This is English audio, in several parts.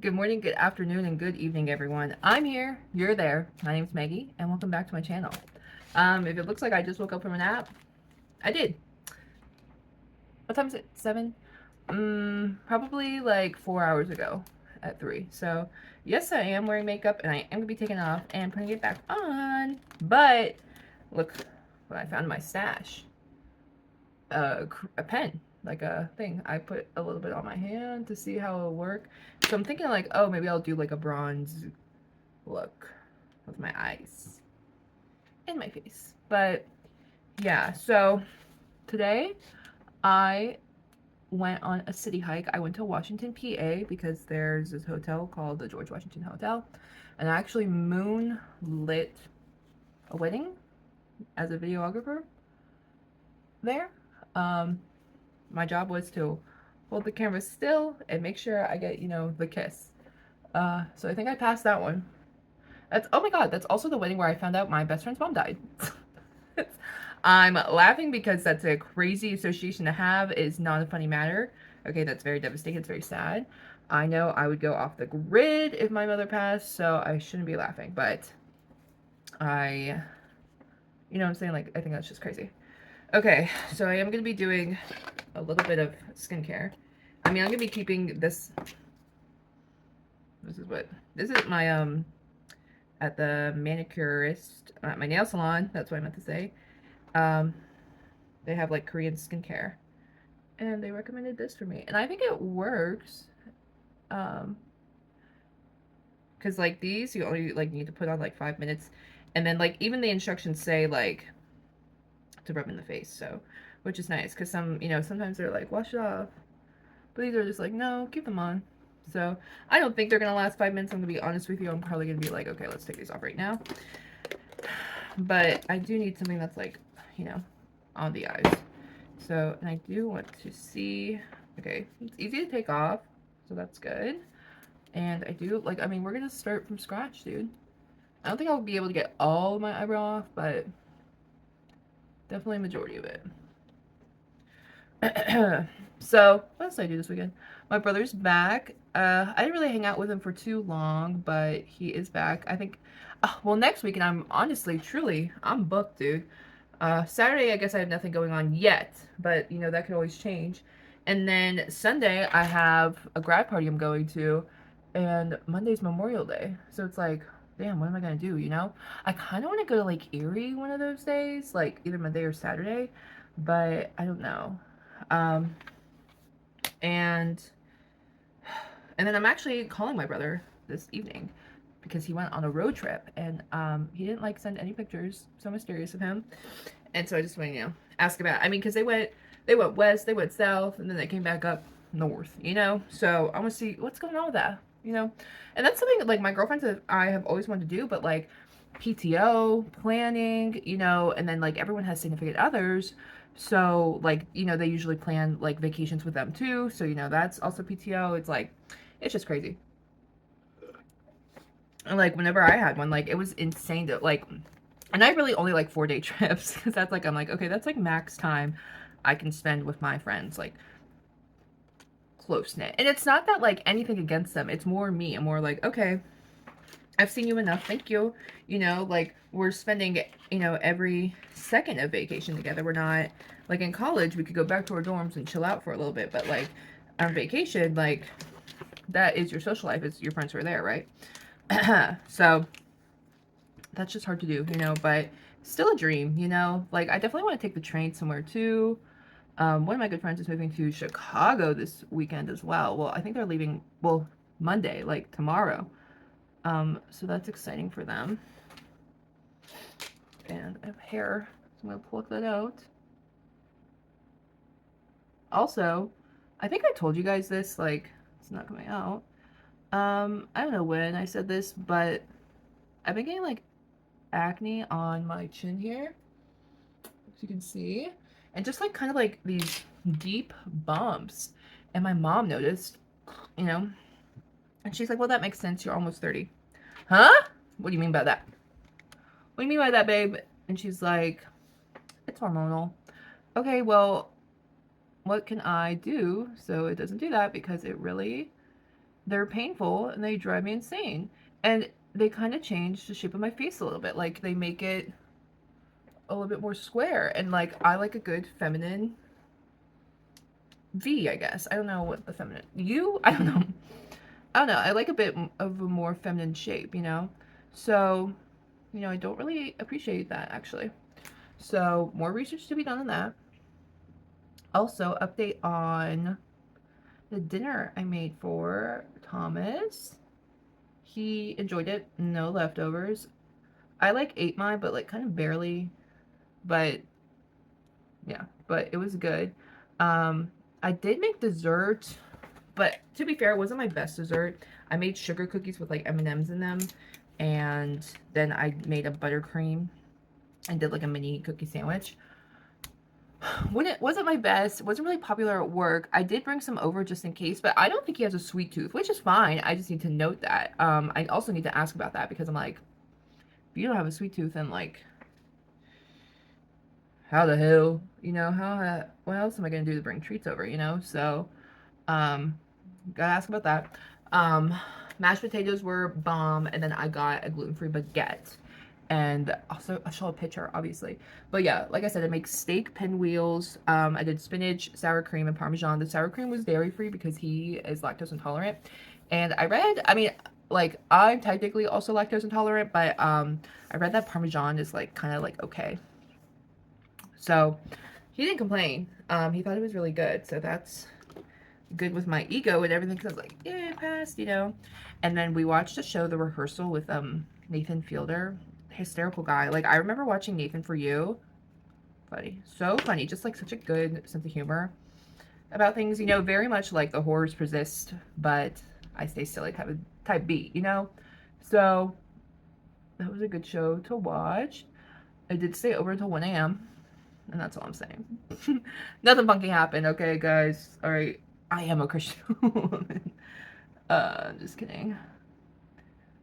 Good morning, good afternoon, and good evening, everyone. I'm here, you're there. My name's Maggie, and welcome back to my channel. If it looks like I just woke up from a nap, I did. What time is it? 7? Probably like 4 hours ago at 3. So, yes, I am wearing makeup, and I am going to be taking it off and putting it back on. But, look what I found in my stash. A pen, like a thing. I put a little bit on my hand to see how it'll work. So I'm thinking like, oh, maybe I'll do like a bronze look with my eyes and my face. But yeah, so today I went on a city hike. I went to Washington, PA because there's this hotel called the George Washington Hotel, and I actually moonlit a wedding as a videographer there. My job was to hold the camera still and make sure I get, the kiss. So I think I passed that one. Oh my god, that's also the wedding where I found out my best friend's mom died. I'm laughing because that's a crazy association to have. It's not a funny matter. Okay, that's very devastating. It's very sad. I know I would go off the grid if my mother passed, so I shouldn't be laughing, but you know what I'm saying? Like, I think that's just crazy. Okay, so I am going to be doing a little bit of skincare. I mean, I'm going to be keeping this. This is my, at the manicurist, at my nail salon. That's what I meant to say. They have like Korean skincare, and they recommended this for me, and I think it works. Because like these, you only like need to put on like 5 minutes, and then like even the instructions say like to rub in the face, so which is nice because sometimes they're like wash it off, but these are just like no, keep them on. So I don't think they're gonna last 5 minutes. I'm gonna be honest with you. I'm probably gonna be like, okay, let's take these off right now. But I do need something that's like, on the eyes. So, and I do want to see, okay, it's easy to take off, so that's good. And I do, like, I mean, we're gonna start from scratch, dude. I don't think I'll be able to get all of my eyebrow off, but definitely a majority of it. So, what else did I do this weekend? My brother's back. I didn't really hang out with him for too long, but he is back. I think, well, next weekend, I'm honestly, truly, I'm booked, dude. Saturday, I guess I have nothing going on yet, but, that could always change. And then Sunday, I have a grad party I'm going to, and Monday's Memorial Day. So it's like, damn, what am I going to do, I kind of want to go to Lake Erie one of those days, like either Monday or Saturday, but I don't know. Um, and and then I'm actually calling my brother this evening because he went on a road trip, and he didn't like send any pictures. So mysterious of him. And so I just want to ask about. I mean, because they went west, they went south, and then they came back up north. So I want to see what's going on with that. And that's something like my girlfriends and I have always wanted to do, but like PTO planning, and then like everyone has significant others. So like, they usually plan like vacations with them too. So, that's also PTO. It's like, it's just crazy. And like whenever I had one, like it was insane to like, and I really only like 4-day trips because that's like, I'm like, okay, that's like max time I can spend with my friends, like close knit. And it's not that like anything against them. It's more me. I'm more like, okay, I've seen you enough. Thank you. Like we're spending, every second of vacation together. We're not like in college, we could go back to our dorms and chill out for a little bit. But like on vacation, like that is your social life. It's your friends who are there, right? So that's just hard to do, but still a dream, like I definitely want to take the train somewhere too. One of my good friends is moving to Chicago this weekend as well. Well, I think they're leaving, well, Monday, like tomorrow. So that's exciting for them. And I have hair, so I'm gonna pluck that out. Also, I think I told you guys this, like, it's not coming out. I don't know when I said this, but I've been getting like acne on my chin here, as you can see, and just like kind of like these deep bumps. And my mom noticed, you know, and she's like, well, that makes sense. You're almost 30. Huh? What do you mean by that? What do you mean by that, babe? And she's like, it's hormonal. Okay, well, what can I do so it doesn't do that? Because it really they're painful and they drive me insane. And they kind of change the shape of my face a little bit. Like they make it a little bit more square. And like I like a good feminine V, I guess. I don't know what the feminine U. I don't know. I don't know. I like a bit of a more feminine shape, you know. So, you know, I don't really appreciate that actually. So more research to be done on that. Also, update on the dinner I made for Thomas. He enjoyed it. No leftovers. I like ate mine, but like kind of barely. But yeah, but it was good. I did make dessert, but to be fair, it wasn't my best dessert. I made sugar cookies with like M&Ms in them, and then I made a buttercream and did like a mini cookie sandwich. When it wasn't my best, it wasn't really popular at work. I did bring some over just in case, but I don't think he has a sweet tooth, which is fine. I just need to note that. I also need to ask about that because I'm like, if you don't have a sweet tooth, then like, how the hell, you know, what else am I gonna do to bring treats over, you know? So, gotta ask about that. Um, Mashed potatoes were bomb, and then I got a gluten-free baguette. And also, I'll show a picture, obviously. But yeah, like I said, I make steak pinwheels. I did spinach, sour cream, and Parmesan. The sour cream was dairy-free because he is lactose intolerant. And I mean, like, I'm technically also lactose intolerant, but I read that Parmesan is, like, kind of, like, okay. So, he didn't complain. He thought it was really good, so that's good with my ego and everything, because I was like, yeah, passed, you know. And then we watched a show, The Rehearsal, with Nathan Fielder. Hysterical guy. Like, I remember watching Nathan For You. Funny. So funny. Just like such a good sense of humor about things, you know, very much like The Horrors Persist, but I stay silly type beat, you know. So that was a good show to watch. I did stay over until 1 a.m. and that's all I'm saying. Nothing funky happened, okay, guys. All right, I am a Christian woman. Just kidding.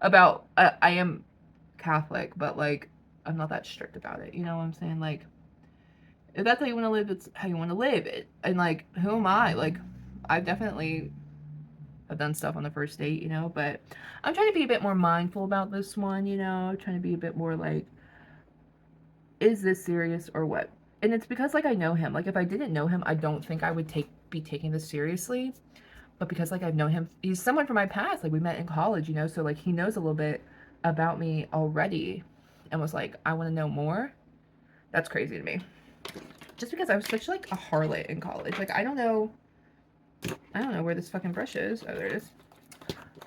I am Catholic, but like I'm not that strict about it. You know what I'm saying? Like, if that's how you want to live, it's how you want to live it. And like, who am I? Like, I've definitely have done stuff on the first date, you know, but I'm trying to be a bit more mindful about this one, you know, trying to be a bit more like, is this serious or what? And it's because like I know him. Like if I didn't know him, I don't think I would be taking this seriously. But because like I've known him, he's someone from my past. Like we met in college, you know, so like he knows a little bit about me already and was like, I want to know more. That's crazy to me. Just because I was such like a harlot in college. Like I don't know where this fucking brush is. Oh, there it is.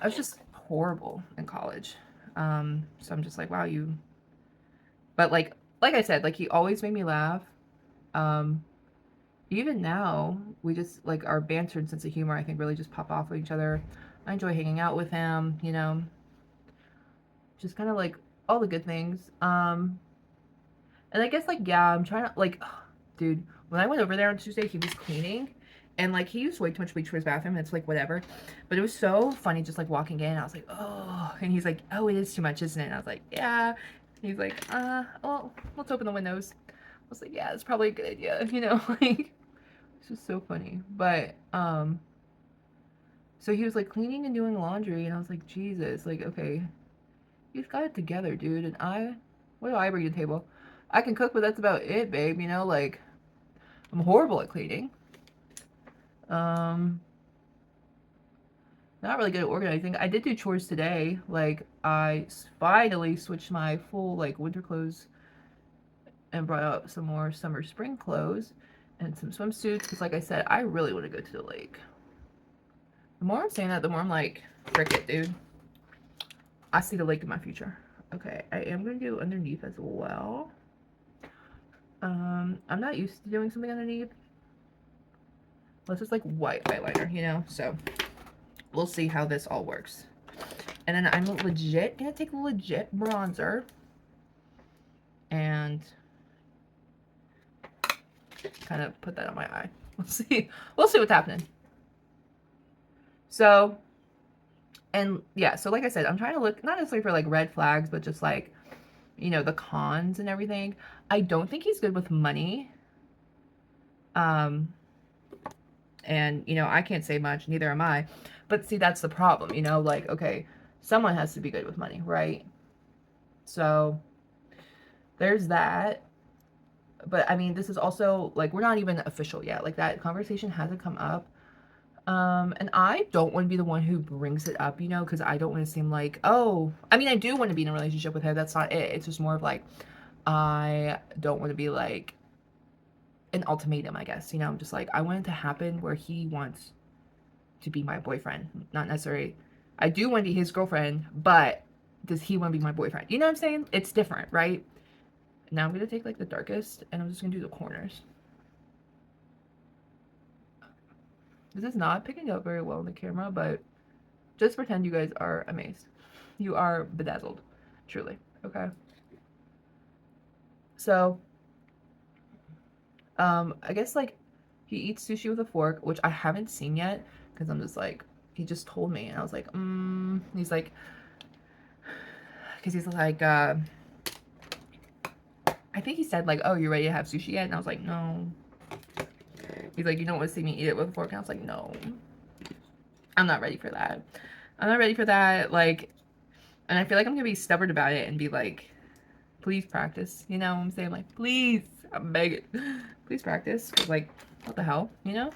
I was just horrible in college. So I'm just like, wow, but like I said, like he always made me laugh. Even now, we just like our banter and sense of humor, I think, really just pop off with each other. I enjoy hanging out with him, you know, just kind of like all the good things. And I guess like, yeah, I'm trying to like, dude, when I went over there on Tuesday, he was cleaning and like he used way too much bleach for his bathroom. And it's like, whatever. But it was so funny just like walking in. I was like, oh, and he's like, oh, it is too much, isn't it? And I was like, yeah. He's like, well, let's open the windows. I was like, yeah, it's probably a good idea, you know, like. It's just so funny. But so he was like cleaning and doing laundry and I was like, Jesus, like, okay, he's got it together, dude. And what do I bring to the table? I can cook, but that's about it, babe, you know, like I'm horrible at cleaning. Not really good at organizing. I did do chores today. Like I finally switched my full like winter clothes and brought out some more summer spring clothes and some swimsuits because like I said, I really want to go to the lake. The more I'm saying that, the more I'm like, frick it, dude. I see the lake in my future. Okay, I am going to do underneath as well. I'm not used to doing something underneath. Unless it's like white eyeliner, you know? So, we'll see how this all works. And then I'm legit going to take a legit bronzer. And kind of put that on my eye. We'll see. We'll see what's happening. So, and yeah, so like I said, I'm trying to look, not necessarily for like red flags, but just like, you know, the cons and everything. I don't think he's good with money. And, you know, I can't say much, neither am I. But see, that's the problem, you know, like, okay, someone has to be good with money, right? So there's that. But I mean, this is also like, we're not even official yet. Like, that conversation hasn't come up. And I don't want to be the one who brings it up, you know, because I don't want to seem like, oh, I mean, I do want to be in a relationship with her. That's not it. It's just more of like, I don't want to be like an ultimatum, I guess. You know, I'm just like, I want it to happen where he wants to be my boyfriend, not necessarily. I do want to be his girlfriend, but does he want to be my boyfriend? You know what I'm saying? It's different, right? Now I'm gonna take like the darkest, and I'm just gonna do the corners. This is not picking up very well in the camera, but just pretend you guys are amazed. You are bedazzled, truly. Okay. So, I guess like he eats sushi with a fork, which I haven't seen yet, because I'm just like, he just told me, and I was like, he's like, because he's like, I think he said like, oh, you ready to have sushi yet? And I was like, no. He's like, you don't want to see me eat it with a fork? And I was like, no, I'm not ready for that. I'm not ready for that. Like, and I feel like I'm gonna be stubborn about it and be like, please practice. You know what I'm saying? Like, please, I'm begging, please practice. Like, what the hell, you know?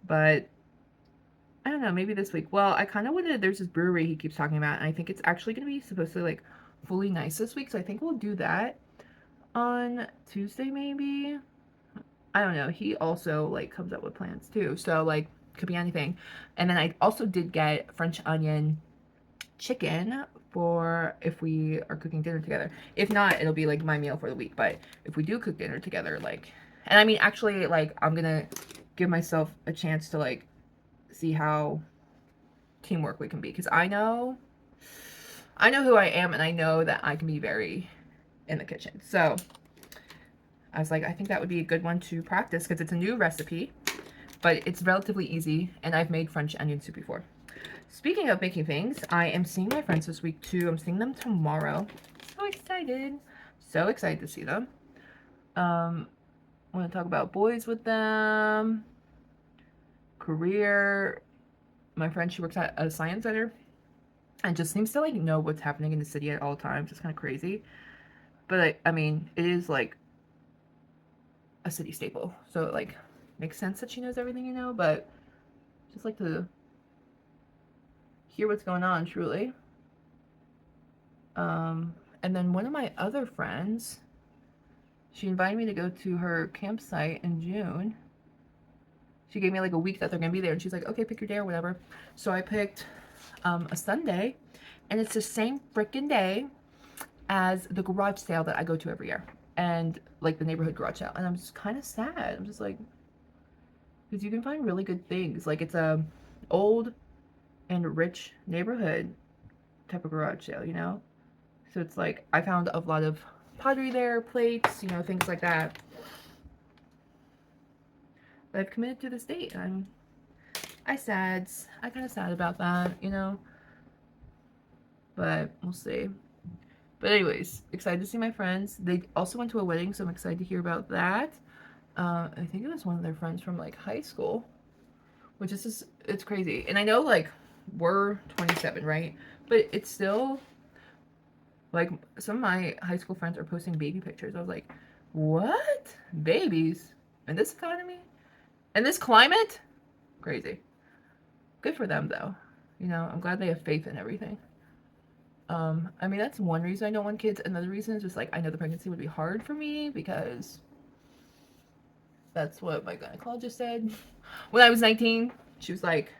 But I don't know, maybe this week. Well, I kind of wanted, there's this brewery he keeps talking about, and I think it's actually gonna be supposed to like fully nice this week. So I think we'll do that on Tuesday, maybe. I don't know. He also like comes up with plans too. So like, could be anything. And then I also did get French onion chicken for if we are cooking dinner together. If not, it'll be like my meal for the week. But if we do cook dinner together, like, and I mean, actually, like, I'm gonna give myself a chance to like see how teamwork we can be, because I know who I am, and I know that I can be very in the kitchen. So I was like, I think that would be a good one to practice, because it's a new recipe, but it's relatively easy, and I've made French onion soup before. Speaking of making things, I am seeing my friends this week too. I'm seeing them tomorrow. So excited. So excited to see them. I want to talk about boys with them. Career. My friend, she works at a science center and just seems to like know what's happening in the city at all times. It's kind of crazy. But I mean, it is like a city staple. So it like makes sense that she knows everything, you know, but just like to hear what's going on, truly. And then one of my other friends, she invited me to go to her campsite in June. She gave me like a week that they're gonna be there, and she's like, okay, pick your day or whatever. So I picked a Sunday, and it's the same freaking day as the garage sale that I go to every year, and like the neighborhood garage sale. And I'm just kind of sad. I'm just like, because you can find really good things. Like, it's a old and rich neighborhood type of garage sale, you know? So it's like, I found a lot of pottery there, plates, you know, things like that. But I've committed to this date. I kind of sad about that, you know? But we'll see. But anyways, excited to see my friends. They also went to a wedding, so I'm excited to hear about that. I think it was one of their friends from like high school, which is just, it's crazy. And I know like we're 27, right? But it's still like, some of my high school friends are posting baby pictures. I was like, what? Babies? In this economy? In this climate? Crazy. Good for them though. You know, I'm glad they have faith in everything. I mean, that's one reason I don't want kids. Another reason is just like, I know the pregnancy would be hard for me, because that's what my gynecologist said. When I was 19, she was like,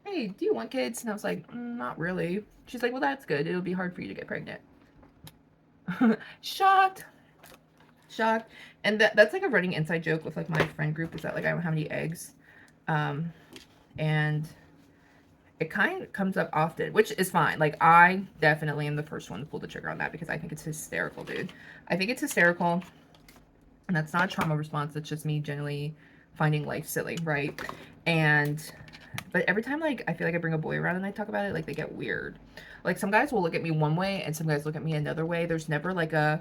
hey, do you want kids? And I was like, not really. She's like, well, that's good. It'll be hard for you to get pregnant. Shocked. Shocked. And that's like a running inside joke with like my friend group, is that like I don't have any eggs. And it kind of comes up often, which is fine. Like, I definitely am the first one to pull the trigger on that, because I think it's hysterical, dude. I think it's hysterical. And that's not a trauma response. It's just me generally finding life silly, right? But every time, like, I feel like I bring a boy around and I talk about it, like, they get weird. Like, some guys will look at me one way and some guys look at me another way. There's never like a,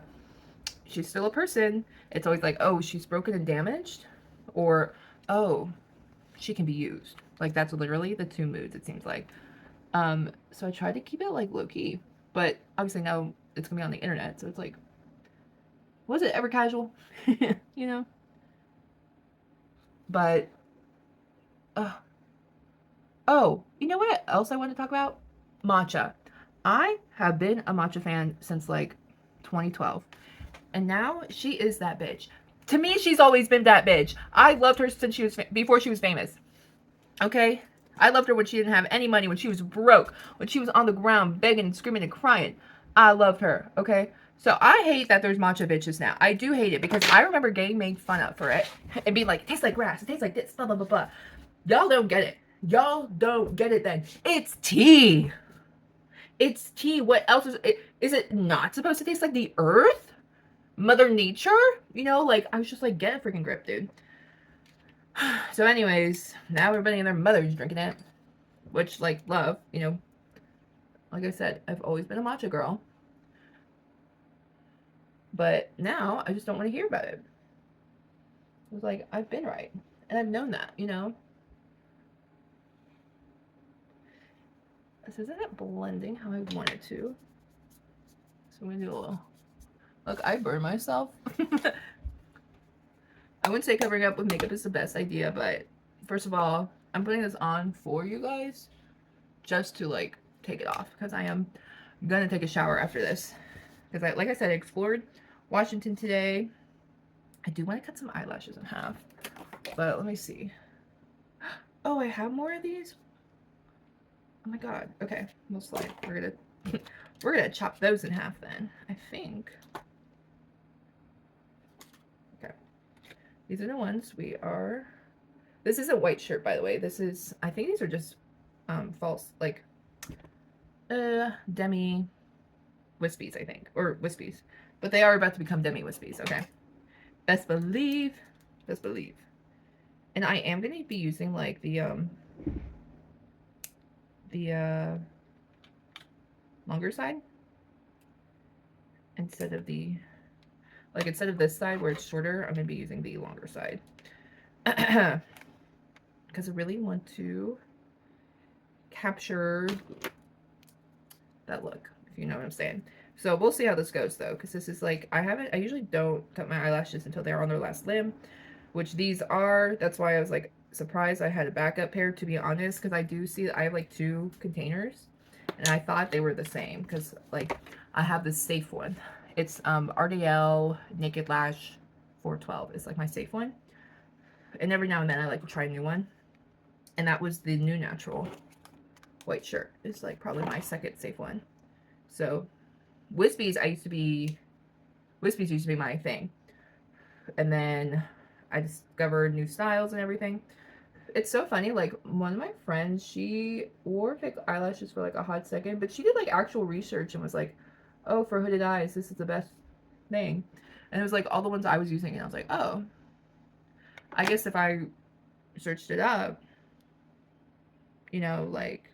she's still a person. It's always like, oh, she's broken and damaged, or, oh, she can be used. Like that's literally the two moods, it seems like. So I tried to keep it like low key, but obviously now it's gonna be on the internet, so it's like, was it ever casual? You know? But uh, oh, you know what else I want to talk about? Matcha. I have been a matcha fan since like 2012. And now she is that bitch. To me, she's always been that bitch. I loved her since she was before she was famous. Okay? I loved her when she didn't have any money, when she was broke, when she was on the ground begging and screaming and crying. I loved her. Okay? So I hate that there's matcha bitches now. I do hate it because I remember getting made fun of for it and being like, it tastes like grass, it tastes like this, blah, blah, blah, blah. Y'all don't get it. Y'all don't get it then. It's tea. It's tea. What else is it? Is it not supposed to taste like the earth? Mother Nature? You know, like, I was just like, get a freaking grip, dude. So anyways, now everybody and their mother's drinking it. Which, like, love, you know. Like I said, I've always been a matcha girl. But now, I just don't want to hear about it. It was like, I've been right. And I've known that, you know. This isn't blending how I want it to. So I'm going to do a little... Look, I burn myself. I wouldn't say covering up with makeup is the best idea, but first of all, I'm putting this on for you guys just to like take it off because I am gonna take a shower after this. Because like I said, I explored Washington today. I do want to cut some eyelashes in half, but let me see. Oh, I have more of these. Oh my god. Okay, we'll slide. We're gonna chop those in half then, I think. Okay. These are the ones we are... This is a white shirt, by the way. This is... I think these are just false, like, demi wispies, I think. Or wispies. But they are about to become demi wispies, okay? Best believe. Best believe. And I am going to be using, like, the longer side. Instead of the... Like, instead of this side where it's shorter, I'm going to be using the longer side. Because I really want to capture that look, if you know what I'm saying. So we'll see how this goes, though, because this is like, I usually don't cut my eyelashes until they're on their last limb, which these are. That's why I was, like, surprised I had a backup pair, to be honest, because I do see that I have, like, 2 containers, and I thought they were the same, because, like, I have this safe one. It's RDL Naked Lash 412. It's like my safe one. And every now and then I like to try a new one. And that was the New Natural white shirt. It's like probably my second safe one. So Wispies used to be my thing. And then I discovered new styles and everything. It's so funny, like one of my friends, she wore fake eyelashes for like a hot second, but she did like actual research and was like, oh, for hooded eyes, this is the best thing. And it was like all the ones I was using, and I was like, oh, I guess if I searched it up, you know, like,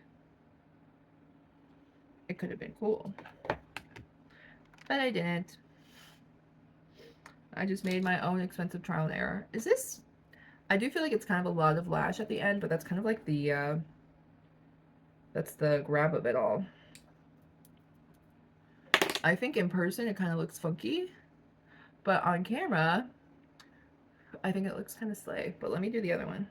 it could have been cool. But I didn't. I just made my own expensive trial and error. Is this... I do feel like it's kind of a lot of lash at the end, but that's kind of like the, that's the grab of it all. I think in person it kind of looks funky, but on camera, I think it looks kind of slay. But let me do the other one.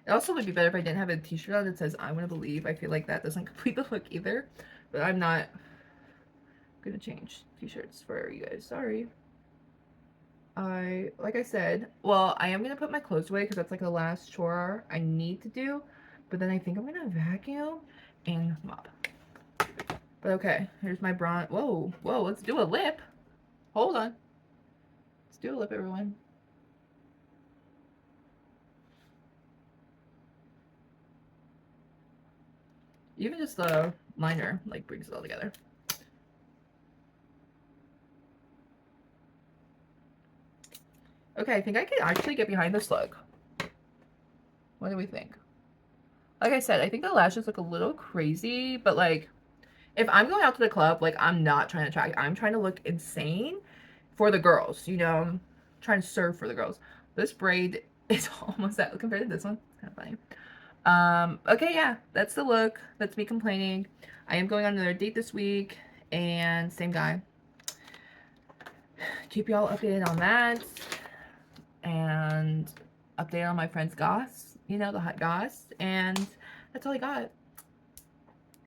It also would be better if I didn't have a t-shirt on that says I want to believe. I feel like that doesn't complete the look either, but I'm not gonna change t-shirts for you guys. Sorry. Like I said, well, I am gonna put my clothes away because that's like the last chore I need to do, but then I think I'm gonna vacuum and mop. But okay, here's my bronze. Whoa, whoa, let's do a lip. Hold on. Let's do a lip, everyone. Even just the liner, like, brings it all together. Okay, I think I can actually get behind this look. What do we think? Like I said, I think the lashes look a little crazy, but like, if I'm going out to the club, like, I'm not trying to attract, I'm trying to look insane for the girls, you know, I'm trying to serve for the girls. This braid is almost that, compared to this one, it's kind of funny. Okay, yeah, that's the look. That's me complaining. I am going on another date this week, and same guy. Keep y'all updated on that, and update on my friend's goss, you know, the hot goss, and that's all I got.